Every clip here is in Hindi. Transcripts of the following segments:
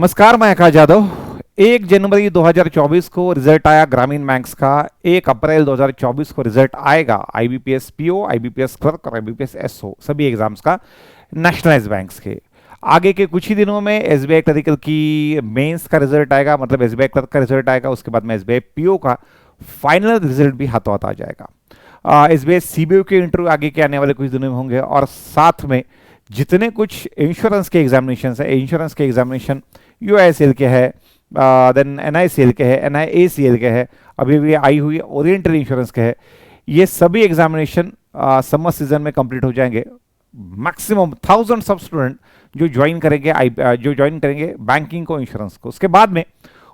नमस्कार, मैं आकाश यादव। 1 जनवरी 2024 को रिजल्ट आया ग्रामीण बैंक्स का। 1 अप्रैल 2024 को रिजल्ट आएगा आईबीपीएस पीओ, आईबीपीएस क्लर्क और आईबीपीएस एसओ सभी एग्जाम्स का नेशनलाइज बैंक्स के। आगे के कुछ ही दिनों में एसबीआई क्लरिकल की मेंस का रिजल्ट आएगा, मतलब एसबीआई क्लर्क का रिजल्ट आएगा। उसके बाद में एसबीआई पीओ का फाइनल रिजल्ट भी हाथों हाथ आ जाएगा। एसबीआई सीबीओ के इंटरव्यू आगे के आने वाले कुछ दिनों में होंगे, और साथ में जितने कुछ इंश्योरेंस के एग्जामिनेशन है, इंश्योरेंस के एग्जामिनेशन यूआईसीएल के है, देन एनआईसीएल के है, एनआईएसीएल के है, अभी भी आई हुई ओरिएंटल इंश्योरेंस के है, ये सभी एग्जामिनेशन समर सीजन में कंप्लीट हो जाएंगे। मैक्सिमम थाउजेंड्स ऑफ स्टूडेंट जो ज्वाइन करेंगे बैंकिंग को, इंश्योरेंस को। उसके बाद में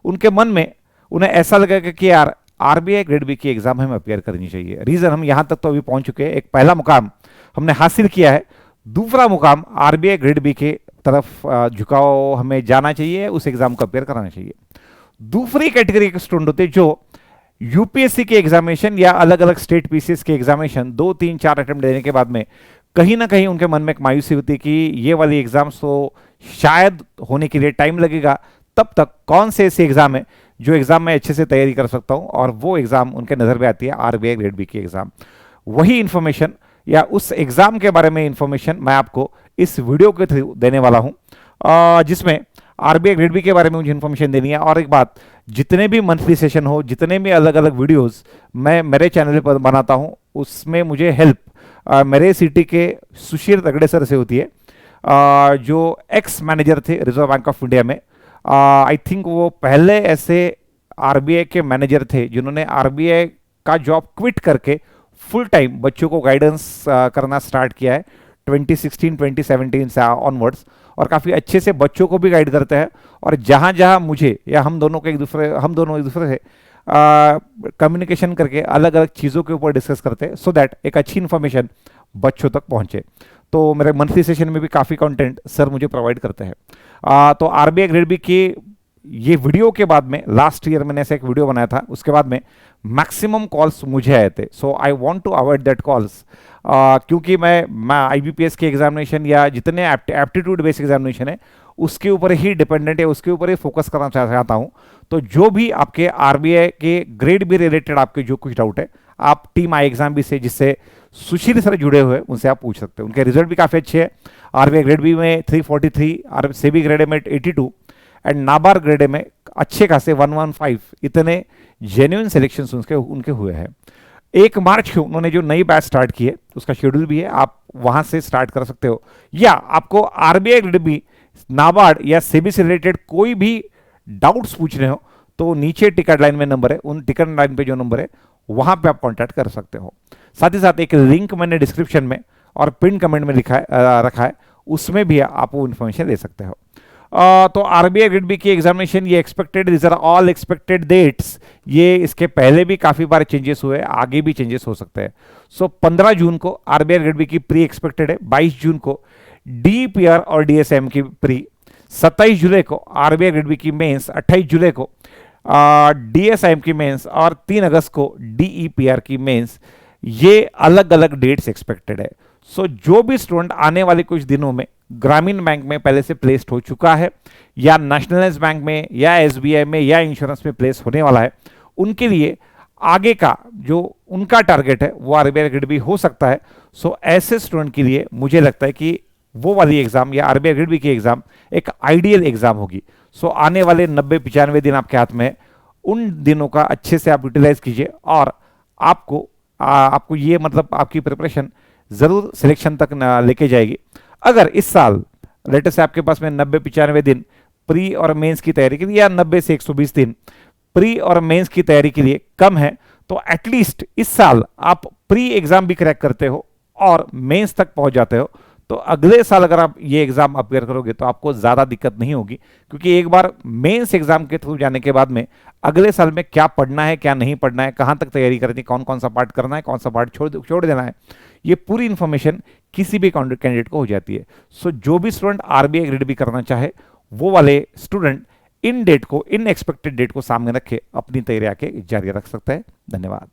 उनके मन में उन्हें ऐसा लगेगा कि यार आरबीआई ग्रेड बी की एग्जाम हमें अपियर करनी चाहिए। रीजन, हम यहां तक तो अभी पहुंच चुके हैं, एक पहला मुकाम हमने हासिल किया है, दूसरा मुकाम आरबीआई ग्रेड बी के तरफ झुकाव हमें जाना चाहिए, उस एग्जाम को अपेयर कराना चाहिए। दूसरी कैटेगरी के स्टूडेंट होते जो यूपीएससी के एग्जामिनेशन या अलग अलग स्टेट पीसीएस के एग्जामिनेशन 2, 3, 4 अटेम्प्ट देने के बाद में कहीं ना कहीं उनके मन में एक मायूसी होती है कि ये वाली एग्जाम्स तो शायद होने के लिए टाइम लगेगा, तब तक कौन से ऐसे एग्जाम है जो एग्जाम में अच्छे से तैयारी कर सकता हूं, और वो एग्जाम उनके नजर में आती है आरबीआई ग्रेड बी की एग्जाम। वही इंफॉर्मेशन या उस एग्जाम के बारे में इंफॉर्मेशन मैं आपको इस वीडियो के थ्रू देने वाला हूं, जिसमें आरबीआई ग्रेड बी के बारे में मुझे इंफॉर्मेशन देनी है। और एक बात, जितने भी मंथली सेशन हो, जितने भी अलग अलग वीडियोस मैं मेरे चैनल पर बनाता हूं, उसमें मुझे हेल्प मेरे सिटी के सुशील तगड़े सर से होती है, जो एक्स मैनेजर थे रिजर्व बैंक ऑफ इंडिया में। आई थिंक वो पहले ऐसे आरबीआई के मैनेजर थे जिन्होंने आरबीआई का जॉब क्विट करके फुल टाइम बच्चों को गाइडेंस करना स्टार्ट किया है 2016-2017 से ऑनवर्ड्स, और काफ़ी अच्छे से बच्चों को भी गाइड करते हैं। और जहाँ जहाँ मुझे या हम दोनों एक दूसरे से कम्युनिकेशन करके अलग अलग चीज़ों के ऊपर डिस्कस करते हैं, सो दैट एक अच्छी इन्फॉर्मेशन बच्चों तक पहुँचे। तो मेरे मंथली सेशन में भी काफ़ी कंटेंट सर मुझे प्रोवाइड करते हैं। तो आरबीआई ग्रेड बी की ये वीडियो के बाद में, लास्ट ईयर मैंने ऐसे एक वीडियो बनाया था, उसके बाद में मैक्सिमम कॉल्स मुझे आए थे। So I want to avoid that calls, क्योंकि मैं आईबीपीएस के एग्जामिनेशन या जितने एप्टीट्यूड बेस्ड एग्जामिनेशन है उसके ऊपर ही डिपेंडेंट है, उसके ऊपर ही फोकस करना चाहता हूं। तो जो भी आपके आरबीआई के ग्रेड बी रिलेटेड आपके जो कुछ डाउट है, आप टीम आई एग्जाम भी से जिससे सुशील सर जुड़े हुए उनसे आप पूछ सकते हैं। उनके रिजल्ट भी काफ़ी अच्छे हैं। आरबीआई ग्रेड बी में 343, और सेबी ग्रेड में 82, एंड नाबार ग्रेड में अच्छे खासे 115, इतने जेन्युइन सिलेक्शंस उनके हुए हैं। 1 मार्च को उन्होंने जो नई बैच स्टार्ट की है उसका शेड्यूल भी है, आप वहां से स्टार्ट कर सकते हो। या आपको आरबीआई ग्रेड बी, नाबार्ड या सेबी से रिलेटेड कोई भी डाउट्स पूछने हो तो नीचे टिकट लाइन में नंबर है, उन टिकट लाइन पे जो नंबर है वहां पे आप कांटेक्ट कर सकते हो। साथ ही साथ एक लिंक मैंने डिस्क्रिप्शन में और पिन कमेंट में रखा है, उसमें भी आप वो इन्फॉर्मेशन ले सकते हो। तो आरबीआई ग्रेड बी की एग्जामिनेशन ये expected, this are all expected dates. ये इसके पहले भी काफी बार चेंजेस हुए, आगे भी चेंजेस हो सकते हैं। सो 15 जून को आरबीआई ग्रेड बी की प्री एक्सपेक्टेड है, 22 जून को डीपीआर और डीएसएम की प्री, 27 जुलाई को आरबीआई ग्रेड बी की मेंस, 28 जुलाई को डीएसआईएम की मेंस, और 3 अगस्त को डीईपीआर की मेंस। ये अलग अलग डेट्स एक्सपेक्टेड है। सो जो भी स्टूडेंट आने वाले कुछ दिनों में ग्रामीण बैंक में पहले से प्लेस्ड हो चुका है, या नेशनलाइज बैंक में या एसबीआई में या इंश्योरेंस में प्लेस होने वाला है, उनके लिए आगे का जो उनका टारगेट है वो आरबीआई ग्रेड बी हो सकता है। सो ऐसे स्टूडेंट के लिए मुझे लगता है कि वो वाली एग्जाम या आरबीआई ग्रेड बी की एग्जाम एक आइडियल एग्जाम होगी। सो आने वाले 90-95 दिन आपके हाथ में है, उन दिनों का अच्छे से आप यूटिलाइज कीजिए, और आपको ये मतलब आपकी प्रिपरेशन जरूर सिलेक्शन तक लेके जाएगी। अगर इस साल लेटेस्ट से आपके पास में 90-95 दिन प्री और मेंस की तैयारी के लिए, या 90 से 120 दिन प्री और मेंस की तैयारी के लिए कम है, तो एटलीस्ट इस साल आप प्री एग्जाम भी क्रैक करते हो और मेंस तक पहुंच जाते हो, तो अगले साल अगर आप ये एग्जाम अपियर करोगे तो आपको ज्यादा दिक्कत नहीं होगी। क्योंकि एक बार मेंस एग्जाम के थ्रू जाने के बाद में अगले साल में क्या पढ़ना है, क्या नहीं पढ़ना है, कहां तक तैयारी करनी है, कौन कौन सा पार्ट करना है, कौन सा पार्ट छोड़ देना है, ये पूरी इंफॉर्मेशन किसी भी कैंडिडेट को हो जाती है। सो जो भी स्टूडेंट आरबीआई ग्रेड बी करना चाहे, वो वाले स्टूडेंट इन एक्सपेक्टेड डेट को सामने रखे अपनी तैयारी आके जारी रख सकता है। धन्यवाद।